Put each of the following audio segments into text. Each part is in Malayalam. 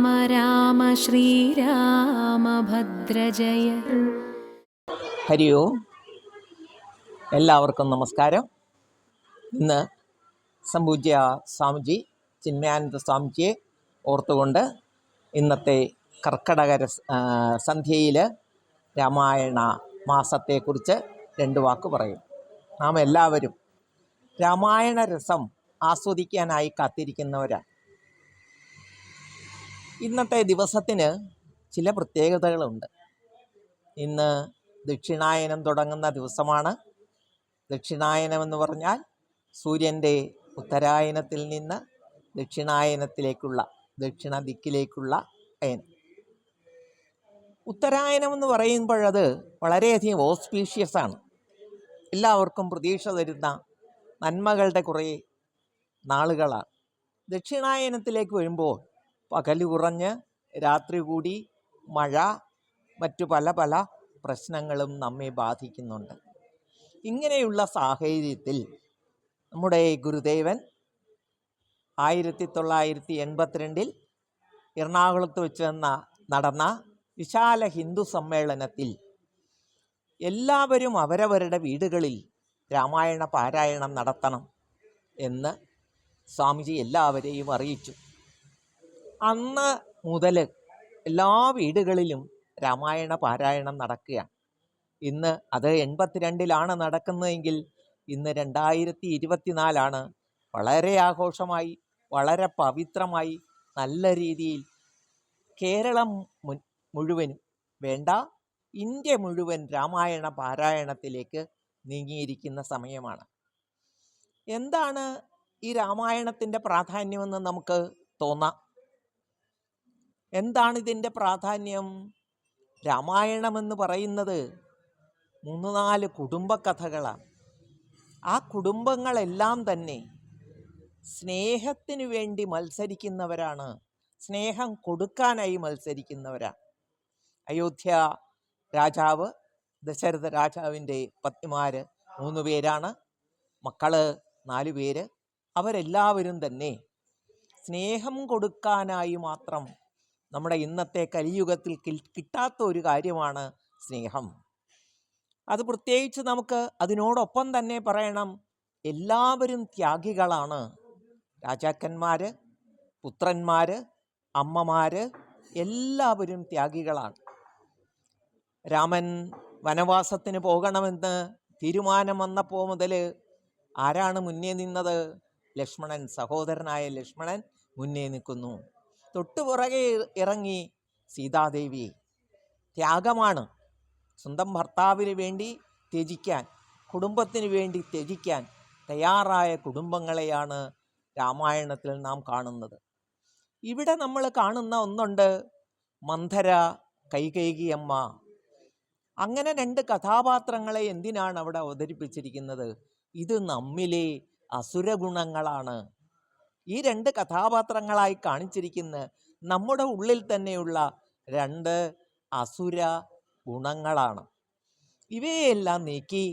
രാമ രാമ ശ്രീരാമഭദ്രജയ. ഹരി ഓം. എല്ലാവർക്കും നമസ്കാരം. ഇന്ന് സംപൂജ്യ സ്വാമിജി ചിന്മയാനന്ദ സ്വാമിജിയെ ഓർത്തുകൊണ്ട് ഇന്നത്തെ കർക്കടക സന്ധ്യയിൽ രാമായണ മാസത്തെക്കുറിച്ച് 2 വാക്ക് പറയും. നാം എല്ലാവരും രാമായണ രസം ആസ്വദിക്കാനായി കാത്തിരിക്കുന്നവരാണ്. ഇന്നത്തെ ദിവസത്തിന് ചില പ്രത്യേകതകളുണ്ട്. ഇന്ന് ദക്ഷിണായനം തുടങ്ങുന്ന ദിവസമാണ്. ദക്ഷിണായനം എന്ന് പറഞ്ഞാൽ സൂര്യൻ്റെ ഉത്തരായനത്തിൽ നിന്ന് ദക്ഷിണായനത്തിലേക്കുള്ള, ദക്ഷിണ ദിക്കിലേക്കുള്ള അയനം. ഉത്തരായനം എന്ന് പറയുമ്പോഴത് വളരെയധികം ഓസ്പീഷ്യസ് ആണ്. എല്ലാവർക്കും പ്രതീക്ഷ തരുന്ന നന്മകളുടെ കുറേ നാളുകളാണ്. ദക്ഷിണായനത്തിലേക്ക് വരുമ്പോൾ പകല് കുറഞ്ഞ് രാത്രി കൂടി മഴ, മറ്റു പല പല പ്രശ്നങ്ങളും നമ്മെ ബാധിക്കുന്നുണ്ട്. ഇങ്ങനെയുള്ള സാഹചര്യത്തിൽ നമ്മുടെ ഗുരുദേവൻ 1982 എറണാകുളത്ത് വെച്ച് നടന്ന വിശാല ഹിന്ദു സമ്മേളനത്തിൽ എല്ലാവരും അവരവരുടെ വീടുകളിൽ രാമായണ പാരായണം നടത്തണം എന്ന് സ്വാമിജി എല്ലാവരെയും അറിയിച്ചു. അന്ന് മുതൽ എല്ലാ വീടുകളിലും രാമായണ പാരായണം നടക്കുകയാണ്. ഇന്ന് അത് 82 നടക്കുന്നതെങ്കിൽ ഇന്ന് 2024 വളരെ ആഘോഷമായി, വളരെ പവിത്രമായി, നല്ല രീതിയിൽ കേരളം മുഴുവനും വേണ്ട, ഇന്ത്യ മുഴുവൻ രാമായണ പാരായണത്തിലേക്ക് നീങ്ങിയിരിക്കുന്ന സമയമാണ്. എന്താണ് ഈ രാമായണത്തിൻ്റെ പ്രാധാന്യമെന്ന് നമുക്ക് തോന്നാം. എന്താണ് ഇതിൻ്റെ പ്രാധാന്യം? രാമായണമെന്ന് പറയുന്നത് 3-4 കുടുംബകഥകളാണ്. ആ കുടുംബങ്ങളെല്ലാം തന്നെ സ്നേഹത്തിന് വേണ്ടി മത്സരിക്കുന്നവരാണ്, സ്നേഹം കൊടുക്കാനായി മത്സരിക്കുന്നവരാണ്. അയോധ്യ രാജാവ് ദശരഥ രാജാവിൻ്റെ പത്നിമാർ 3 പേരാണ്, മക്കള് 4 പേര്. അവരെല്ലാവരും തന്നെ സ്നേഹം കൊടുക്കാനായി മാത്രം. നമ്മുടെ ഇന്നത്തെ കലിയുഗത്തിൽ കിട്ടാത്ത ഒരു കാര്യമാണ് സ്നേഹം. അത് പ്രത്യേകിച്ച് നമുക്ക് അതിനോടൊപ്പം തന്നെ പറയണം, എല്ലാവരും ത്യാഗികളാണ്. രാജാക്കന്മാർ, പുത്രന്മാർ, അമ്മമാർ എല്ലാവരും ത്യാഗികളാണ്. രാമൻ വനവാസത്തിന് പോകണമെന്ന് തീരുമാനം വന്നപ്പോൾ മുതൽ ആരാണ് മുന്നേ നിന്നത്? ലക്ഷ്മണൻ, സഹോദരനായ ലക്ഷ്മണൻ മുന്നേ നിൽക്കുന്നു. തൊട്ടുപുറകെ ഇറങ്ങി സീതാദേവി. ത്യാഗമാണ്. സ്വന്തം ഭർത്താവിന് വേണ്ടി ത്യജിക്കാൻ, കുടുംബത്തിന് വേണ്ടി ത്യജിക്കാൻ തയ്യാറായ കുടുംബങ്ങളെയാണ് രാമായണത്തിൽ നാം കാണുന്നത്. ഇവിടെ നമ്മൾ കാണുന്ന ഒന്നുണ്ട്, മന്ധര, കൈകേയിയമ്മ. അങ്ങനെ 2 കഥാപാത്രങ്ങളെ എന്തിനാണ് അവിടെ അവതരിപ്പിച്ചിരിക്കുന്നത്? ഇത് നമ്മിലെ അസുരഗുണങ്ങളാണ്. ഈ 2 കഥാപാത്രങ്ങളായി കാണിച്ചിരിക്കുന്ന നമ്മുടെ ഉള്ളിൽ തന്നെയുള്ള 2 അസുര ഗുണങ്ങളാണ്. ഇവയെല്ലാം നീക്കി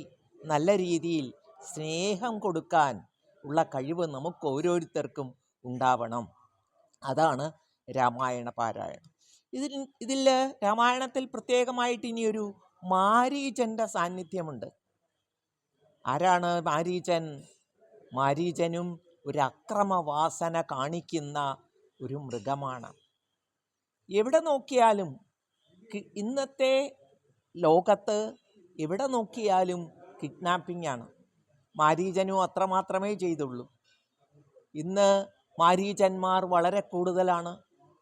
നല്ല രീതിയിൽ സ്നേഹം കൊടുക്കാൻ ഉള്ള കഴിവ് നമുക്ക് ഓരോരുത്തർക്കും ഉണ്ടാവണം. അതാണ് രാമായണ പാരായണം. ഇതിൽ രാമായണത്തിൽ പ്രത്യേകമായിട്ട് ഇനിയൊരു മാരീചൻ്റെ സാന്നിധ്യമുണ്ട്. ആരാണ് മാരീചൻ? മാരീചനും ഒരു അക്രമവാസന കാണിക്കുന്ന ഒരു മൃഗമാണ്. എവിടെ നോക്കിയാലും ഇന്നത്തെ ലോകത്ത് എവിടെ നോക്കിയാലും കിഡ്നാപ്പിംഗ് ആണ്. മാരീചനും അത്രമാത്രമേ ചെയ്തുള്ളൂ. ഇന്ന് മാരീചന്മാർ വളരെ കൂടുതലാണ്.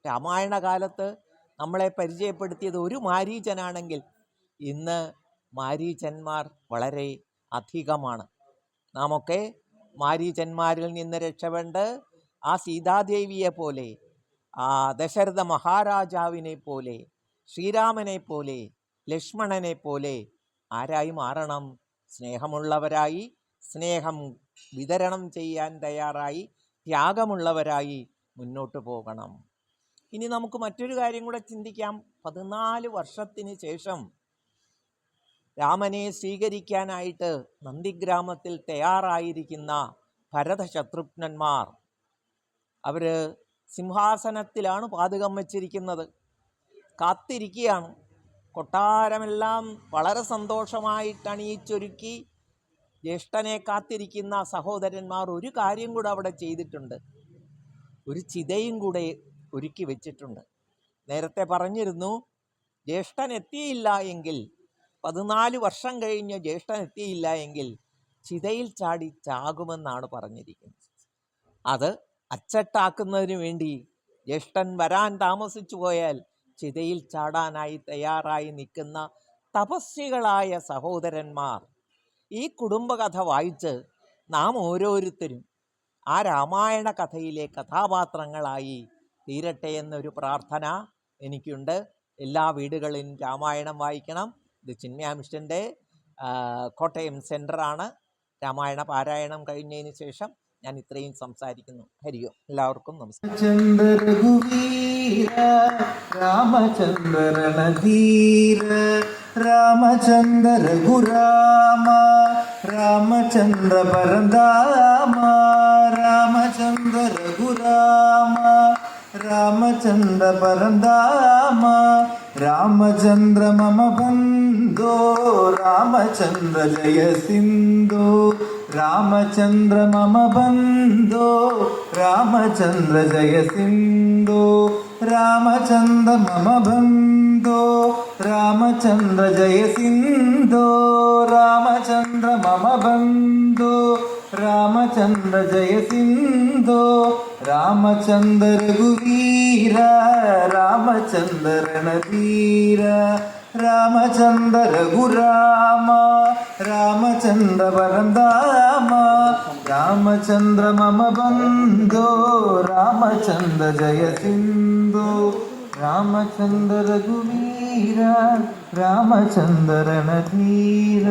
രാമായണ കാലത്ത് നമ്മളെ പരിചയപ്പെടുത്തിയത് ഒരു മാരീചനാണെങ്കിൽ ഇന്ന് മാരീചന്മാർ വളരെ അധികമാണ്. നാമൊക്കെ മാരീചന്മാരിൽ നിന്ന് രക്ഷപ്പെട്ട് ആ സീതാദേവിയെ പോലെ, ആ ദശരഥ മഹാരാജാവിനെ പോലെ, ശ്രീരാമനെ പോലെ, ലക്ഷ്മണനെ പോലെ ആരായി മാറണം? സ്നേഹമുള്ളവരായി, സ്നേഹം വിതരണം ചെയ്യാൻ തയ്യാറായി, ത്യാഗമുള്ളവരായി മുന്നോട്ട് പോകണം. ഇനി നമുക്ക് മറ്റൊരു കാര്യം കൂടെ ചിന്തിക്കാം. 14 വർഷത്തിന് ശേഷം രാമനെ സ്വീകരിക്കാനായിട്ട് നന്ദിഗ്രാമത്തിൽ തയ്യാറായിരിക്കുന്ന ഭരത ശത്രുഘ്നന്മാർ, അവർ സിംഹാസനത്തിലാണ് പാതുകം വച്ചിരിക്കുന്നത്. കാത്തിരിക്കുകയാണ്. കൊട്ടാരമെല്ലാം വളരെ സന്തോഷമായിട്ട് അണിയിച്ചൊരുക്കി ജ്യേഷ്ഠനെ കാത്തിരിക്കുന്ന സഹോദരന്മാർ ഒരു കാര്യം കൂടെ അവിടെ ചെയ്തിട്ടുണ്ട്. ഒരു ചിതയും കൂടെ ഒരുക്കി വെച്ചിട്ടുണ്ട്. നേരത്തെ പറഞ്ഞിരുന്നു, ജ്യേഷ്ഠൻ എത്തിയില്ല എങ്കിൽ, 14 വർഷം കഴിഞ്ഞ് ജ്യേഷ്ഠൻ എത്തിയില്ല എങ്കിൽ ചിതയിൽ ചാടി ചാകുമെന്നാണ് പറഞ്ഞിരിക്കുന്നത്. അത് അച്ചട്ടാക്കുന്നതിന് വേണ്ടി ജ്യേഷ്ഠൻ വരാൻ താമസിച്ചു പോയാൽ ചിതയിൽ ചാടാനായി തയ്യാറായി നിൽക്കുന്ന തപസ്വികളായ സഹോദരന്മാർ ഈ കുടുംബകഥ വായിച്ച് നാം ഓരോരുത്തരും ആ രാമായണ കഥയിലെ കഥാപാത്രങ്ങളായി തീരട്ടെ എന്നൊരു പ്രാർത്ഥന എനിക്കുണ്ട്. എല്ലാ വീടുകളിലും രാമായണം വായിക്കണം. ഇത് ചിന്മയ മിഷൻ്റെ കോട്ടയം സെൻ്ററാണ്. രാമായണ പാരായണം കഴിഞ്ഞതിന് ശേഷം ഞാൻ ഇത്രയും സംസാരിക്കുന്നു. ഹരിയോ, എല്ലാവർക്കും നമസ്കാരം. രാമചന്ദ്ര രണധീര രാമചന്ദ്ര രഘുരാമ രാമചന്ദ്ര പരന്താമ രാമചന്ദ്ര രഘുരാമ രാമചന്ദ്ര പരന്താമ രാമചന്ദ്ര മമ ബന്ധോ രാമചന്ദ്ര ജയ സിന്ധു രാമചന്ദ്ര മമ ബന്ധോ രാമചന്ദ്ര ജയ സിന്ധു രാമചന്ദ്ര മമ ബന്ധോ രാമചന്ദ്ര ജയ സിന്ധു രാമചന്ദ്ര മമ ബന്ധോ രാമചന്ദ്ര ജയ സിന്ധു രാമചന്ദ്ര രഘുവീര രാമചന്ദ്ര രണധീര രാമചന്ദ്ര രഘുരാമ രാമചന്ദ്ര പരന്താമ രാമചന്ദ്ര മമ ബന്ധോ രാമചന്ദ്ര ജയ സിന്ധു രാമചന്ദ്ര രഘുവീര രാമചന്ദ്ര രണധീര.